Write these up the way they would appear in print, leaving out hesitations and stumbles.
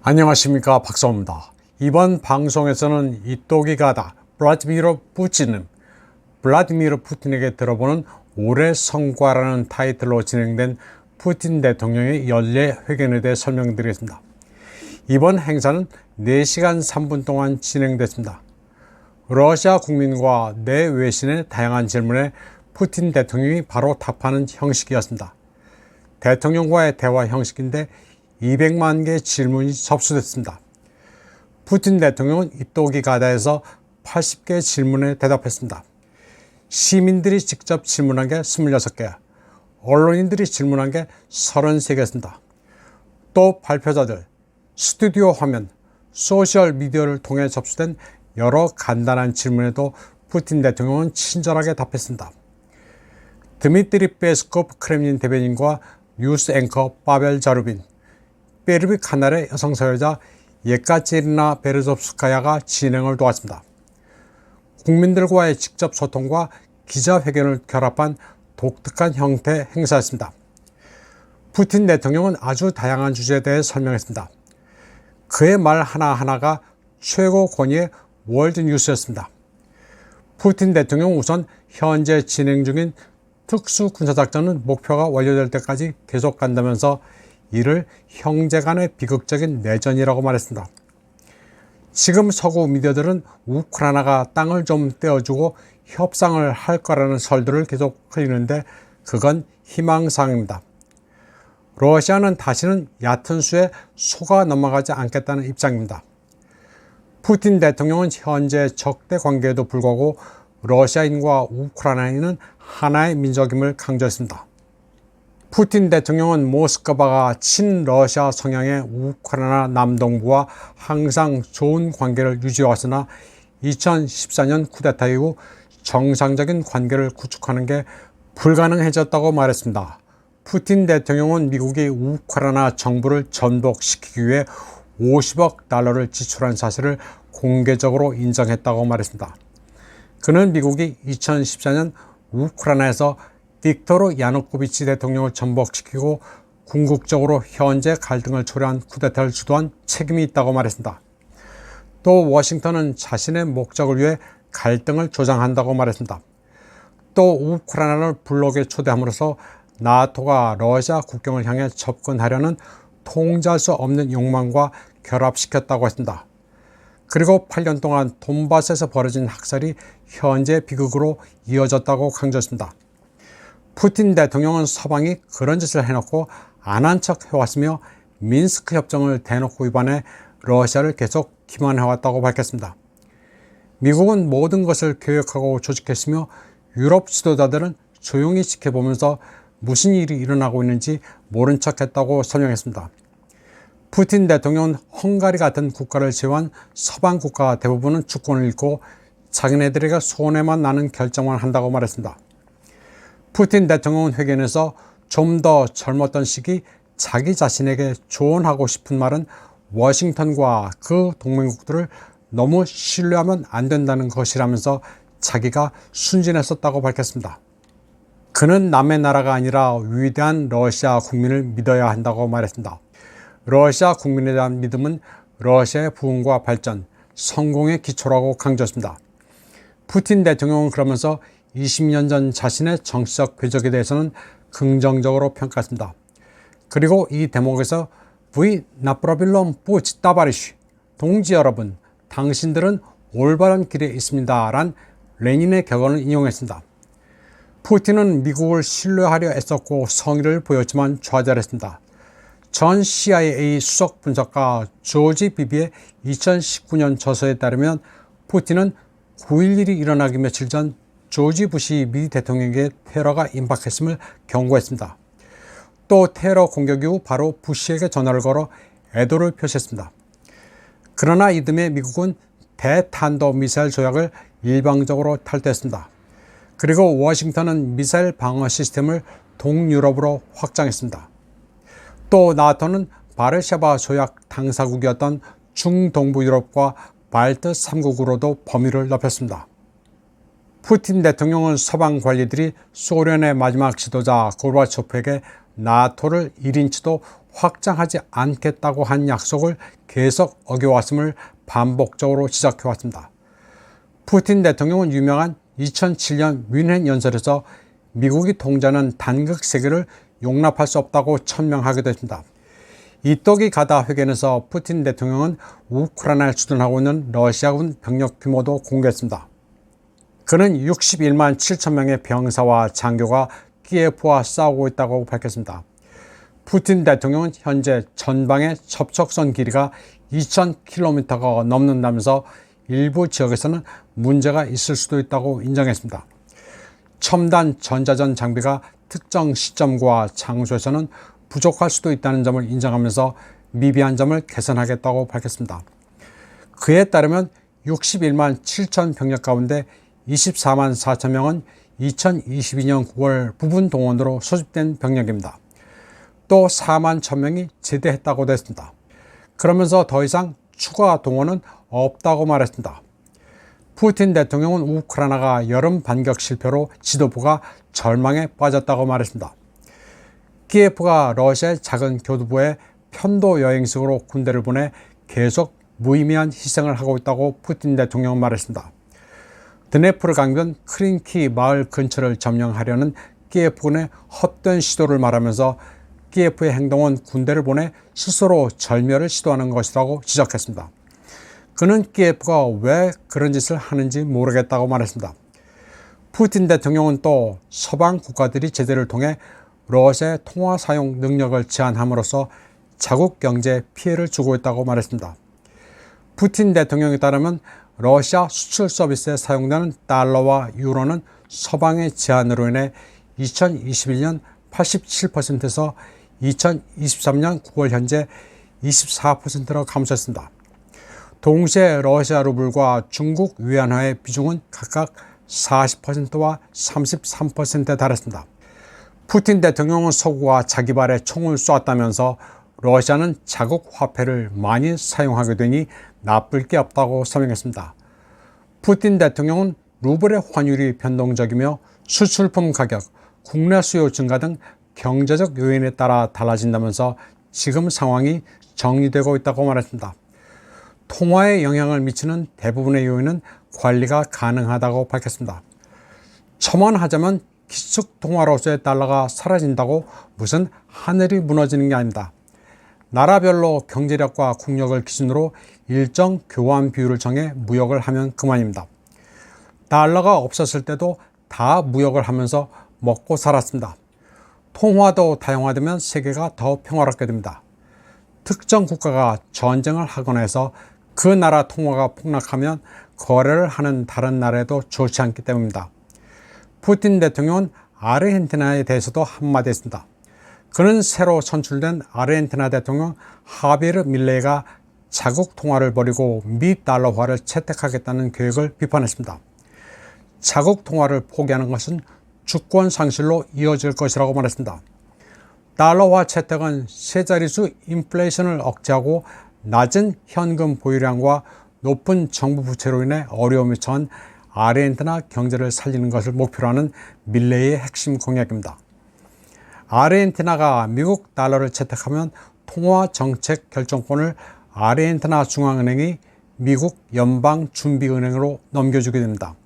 안녕하십니까, 박사호입니다. 이번 방송에서는 이또기가다 블라디미르 푸틴에게 들어보는 올해 성과라는 타이틀로 진행된 푸틴 대통령의 연례 회견에 대해 설명드리겠습니다. 이번 행사는 4시간 3분 동안 진행됐습니다. 러시아 국민과 내외신의 다양한 질문에 푸틴 대통령이 바로 답하는 형식이었습니다. 대통령과의 대화 형식인데 200만 개의 질문이 접수됐습니다. 푸틴 대통령은 이또기가다에서 80개의 질문에 대답했습니다. 시민들이 직접 질문한 게 26개, 언론인들이 질문한 게 33개였습니다. 또 발표자들, 스튜디오 화면, 소셜미디어를 통해 접수된 여러 간단한 질문에도 푸틴 대통령은 친절하게 답했습니다. 드미트리 페스코프 크렘린 대변인과 뉴스 앵커 파벨 자루빈, 베르비 카날의 여성 사회자 예카체리나 베르조프스카야가 진행을 도왔습니다. 국민들과의 직접 소통과 기자회견을 결합한 독특한 형태의 행사였습니다. 푸틴 대통령은 아주 다양한 주제에 대해 설명했습니다. 그의 말 하나하나가 최고 권위의 월드뉴스였습니다. 푸틴 대통령은 우선 현재 진행 중인 특수군사작전은 목표가 완료될 때까지 계속 간다면서 이를 형제 간의 비극적인 내전이라고 말했습니다. 지금 서구 미디어들은 우크라이나가 땅을 좀 떼어주고 협상을 할 거라는 설들을 계속 흘리는데 그건 희망사항입니다. 러시아는 다시는 얕은 수에 속아 넘어가지 않겠다는 입장입니다. 푸틴 대통령은 현재 적대 관계에도 불구하고 러시아인과 우크라이나인은 하나의 민족임을 강조했습니다. 푸틴 대통령은 모스크바가 친러시아 성향의 우크라이나 남동부와 항상 좋은 관계를 유지해왔으나 2014년 쿠데타 이후 정상적인 관계를 구축하는 게 불가능해졌다고 말했습니다. 푸틴 대통령은 미국이 우크라이나 정부를 전복시키기 위해 50억 달러를 지출한 사실을 공개적으로 인정했다고 말했습니다. 그는 미국이 2014년 우크라이나에서 빅토르 야누코비치 대통령을 전복시키고 궁극적으로 현재 갈등을 초래한 쿠데타를 주도한 책임이 있다고 말했습니다. 또 워싱턴은 자신의 목적을 위해 갈등을 조장한다고 말했습니다. 또 우크라이나를 블록에 초대함으로써 나토가 러시아 국경을 향해 접근하려는 통제할 수 없는 욕망과 결합시켰다고 했습니다. 그리고 8년 동안 돈바스에서 벌어진 학살이 현재 비극으로 이어졌다고 강조했습니다. 푸틴 대통령은 서방이 그런 짓을 해놓고 안 한 척 해왔으며 민스크 협정을 대놓고 위반해 러시아를 계속 기만해왔다고 밝혔습니다. 미국은 모든 것을 계획하고 조직했으며 유럽 지도자들은 조용히 지켜보면서 무슨 일이 일어나고 있는지 모른 척했다고 설명했습니다. 푸틴 대통령은 헝가리 같은 국가를 제외한 서방 국가 대부분은 주권을 잃고 자기네들에게 손해만 나는 결정만 한다고 말했습니다. 푸틴 대통령은 회견에서 좀 더 젊었던 시기 자기 자신에게 조언하고 싶은 말은 워싱턴과 그 동맹국들을 너무 신뢰하면 안 된다는 것이라면서 자기가 순진했었다고 밝혔습니다. 그는 남의 나라가 아니라 위대한 러시아 국민을 믿어야 한다고 말했습니다. 러시아 국민에 대한 믿음은 러시아의 부흥과 발전, 성공의 기초라고 강조했습니다. 푸틴 대통령은 그러면서 20년 전 자신의 정치적 궤적에 대해서는 긍정적으로 평가했습니다. 그리고 이 대목에서 V 나프라빌롬 뿌치 따바리쉬 동지 여러분, 당신들은 올바른 길에 있습니다. 란 레닌의 격언을 인용했습니다. 푸틴은 미국을 신뢰하려 애썼고 성의를 보였지만 좌절했습니다. 전 CIA 수석 분석가 조지 비비의 2019년 저서에 따르면 푸틴은 9.11이 일어나기 며칠 전 조지 부시 미 대통령에게 테러가 임박했음을 경고했습니다. 또 테러 공격 이후 바로 부시에게 전화를 걸어 애도를 표시했습니다. 그러나 이듬해 미국은 대탄도미사일 조약을 일방적으로 탈퇴했습니다. 그리고 워싱턴은 미사일 방어 시스템을 동유럽으로 확장했습니다. 또 나토는 바르샤바 조약 당사국이었던 중동부 유럽과 발트 3국으로도 범위를 넓혔습니다. 푸틴 대통령은 서방 관리들이 소련의 마지막 지도자 고르바초프에게 나토를 1인치도 확장하지 않겠다고 한 약속을 계속 어겨왔음을 반복적으로 지적해왔습니다. 푸틴 대통령은 유명한 2007년 뮌헨 연설에서 미국이 통제하는 단극 세계를 용납할 수 없다고 천명하기도 했습니다. 이또기 가다 회견에서 푸틴 대통령은 우크라이나에 주둔하고 있는 러시아군 병력 규모도 공개했습니다. 그는 61만 7천 명의 병사와 장교가 키예프와 싸우고 있다고 밝혔습니다. 푸틴 대통령은 현재 전방의 접촉선 길이가 2,000km가 넘는다면서 일부 지역에서는 문제가 있을 수도 있다고 인정했습니다. 첨단 전자전 장비가 특정 시점과 장소에서는 부족할 수도 있다는 점을 인정하면서 미비한 점을 개선하겠다고 밝혔습니다. 그에 따르면 61만 7천 병력 가운데 24만 4천 명은 2022년 9월 부분 동원으로 소집된 병력입니다. 또 4만 1천 명이 제대했다고도 했습니다. 그러면서 더 이상 추가 동원은 없다고 말했습니다. 푸틴 대통령은 우크라이나가 여름 반격 실패로 지도부가 절망에 빠졌다고 말했습니다. 키예프가 러시아의 작은 교두보에 편도 여행식으로 군대를 보내 계속 무의미한 희생을 하고 있다고 푸틴 대통령은 말했습니다. 드네프르 강변 크린키 마을 근처를 점령하려는 키예프군의 헛된 시도를 말하면서 키예프의 행동은 군대를 보내 스스로 절멸을 시도하는 것이라고 지적했습니다. 그는 키예프가 왜 그런 짓을 하는지 모르겠다고 말했습니다. 푸틴 대통령은 또 서방 국가들이 제재를 통해 러시아의 통화 사용 능력을 제한함으로써 자국 경제에 피해를 주고 있다고 말했습니다. 푸틴 대통령에 따르면 러시아 수출 서비스에 사용되는 달러와 유로는 서방의 제한으로 인해 2021년 87%에서 2023년 9월 현재 24%로 감소했습니다. 동시에 러시아 루블과 중국 위안화의 비중은 각각 40%와 33%에 달했습니다. 푸틴 대통령은 서구가 자기 발에 총을 쏘았다면서 러시아는 자국 화폐를 많이 사용하게 되니 나쁠 게 없다고 설명했습니다. 푸틴 대통령은 루블의 환율이 변동적이며 수출품 가격, 국내 수요 증가 등 경제적 요인에 따라 달라진다면서 지금 상황이 정리되고 있다고 말했습니다. 통화에 영향을 미치는 대부분의 요인은 관리가 가능하다고 밝혔습니다. 첨언하자면 기축통화로서의 달러가 사라진다고 무슨 하늘이 무너지는 게 아닙니다. 나라별로 경제력과 국력을 기준으로 일정 교환 비율을 정해 무역을 하면 그만입니다. 달러가 없었을 때도 다 무역을 하면서 먹고 살았습니다. 통화도 다양화되면 세계가 더 평화롭게 됩니다. 특정 국가가 전쟁을 하거나 해서 그 나라 통화가 폭락하면 거래를 하는 다른 나라에도 좋지 않기 때문입니다. 푸틴 대통령은 아르헨티나에 대해서도 한마디 했습니다. 그는 새로 선출된 아르헨티나 대통령 하비에르 밀레이가 자국 통화를 버리고 미달러화를 채택하겠다는 계획을 비판했습니다. 자국 통화를 포기하는 것은 주권 상실로 이어질 것이라고 말했습니다. 달러화 채택은 세 자릿수 인플레이션을 억제하고 낮은 현금 보유량과 높은 정부 부채로 인해 어려움에 처한 아르헨티나 경제를 살리는 것을 목표로 하는 밀레이의 핵심 공약입니다. 아르헨티나가 미국 달러를 채택하면 통화 정책 결정권을 아르헨티나 중앙은행이 미국 연방준비은행으로 넘겨주게 됩니다.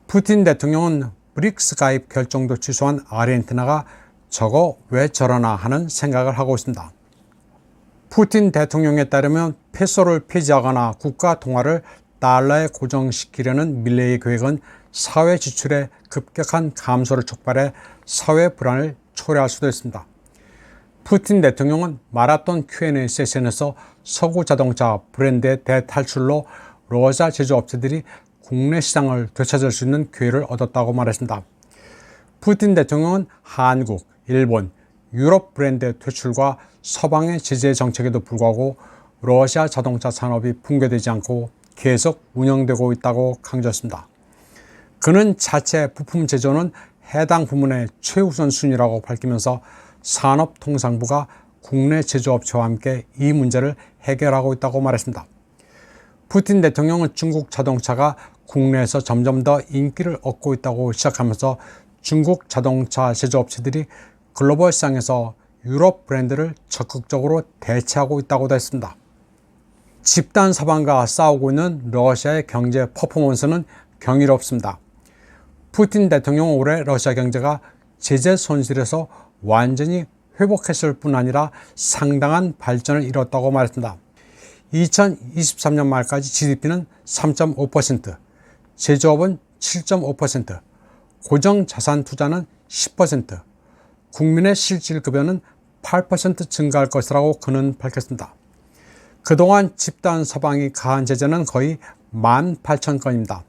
푸틴 대통령은 브릭스 가입 결정도 취소한 아르헨티나가 저거 왜 저러나 하는 생각을 하고 있습니다. 푸틴 대통령에 따르면 페소를 폐지하거나 국가 통화를 달러에 고정시키려는 밀레이 계획은 사회 지출의 급격한 감소를 촉발해 사회 불안을 초래할 수도 있습니다. 푸틴 대통령은 마라톤 Q&A 세션에서 서구 자동차 브랜드의 대탈출로 러시아 제조업체들이 국내 시장을 되찾을 수 있는 기회를 얻었다고 말했습니다. 푸틴 대통령은 한국, 일본, 유럽 브랜드의 퇴출과 서방의 제재 정책에도 불구하고 러시아 자동차 산업이 붕괴되지 않고 계속 운영되고 있다고 강조했습니다. 그는 자체 부품 제조는 해당 부문의 최우선 순위라고 밝히면서 산업통상부가 국내 제조업체와 함께 이 문제를 해결하고 있다고 말했습니다. 푸틴 대통령은 중국 자동차가 국내에서 점점 더 인기를 얻고 있다고 시작하면서 중국 자동차 제조업체들이 글로벌 시장에서 유럽 브랜드를 적극적으로 대체하고 있다고도 했습니다. 집단 서방과 싸우고 있는 러시아의 경제 퍼포먼스는 경이롭습니다. 푸틴 대통령은 올해 러시아 경제가 제재 손실에서 완전히 회복했을 뿐 아니라 상당한 발전을 이뤘다고 말했습니다. 2023년 말까지 GDP는 3.5%, 제조업은 7.5%, 고정자산 투자는 10%, 국민의 실질급여는 8% 증가할 것이라고 그는 밝혔습니다. 그동안 집단 서방이 가한 제재는 거의 18,000건입니다.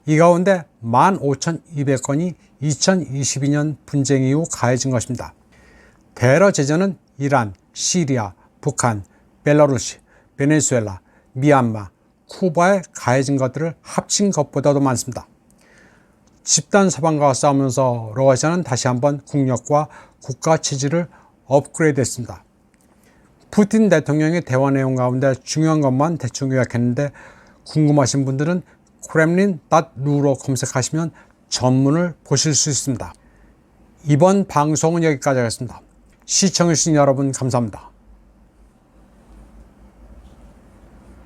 이 가운데 15,200건이 2022년 분쟁 이후 가해진 것입니다. 대러 제재는 이란, 시리아, 북한, 벨라루시, 베네수엘라, 미얀마, 쿠바에 가해진 것들을 합친 것보다도 많습니다. 집단 서방과 싸우면서 러시아는 다시 한번 국력과 국가 체질을 업그레이드했습니다. 푸틴 대통령의 대화 내용 가운데 중요한 것만 대충 요약했는데 궁금하신 분들은 kremlin.ru로 검색하시면 전문을 보실 수 있습니다. 이번 방송은 여기까지 하겠습니다. 시청해주신 여러분 감사합니다.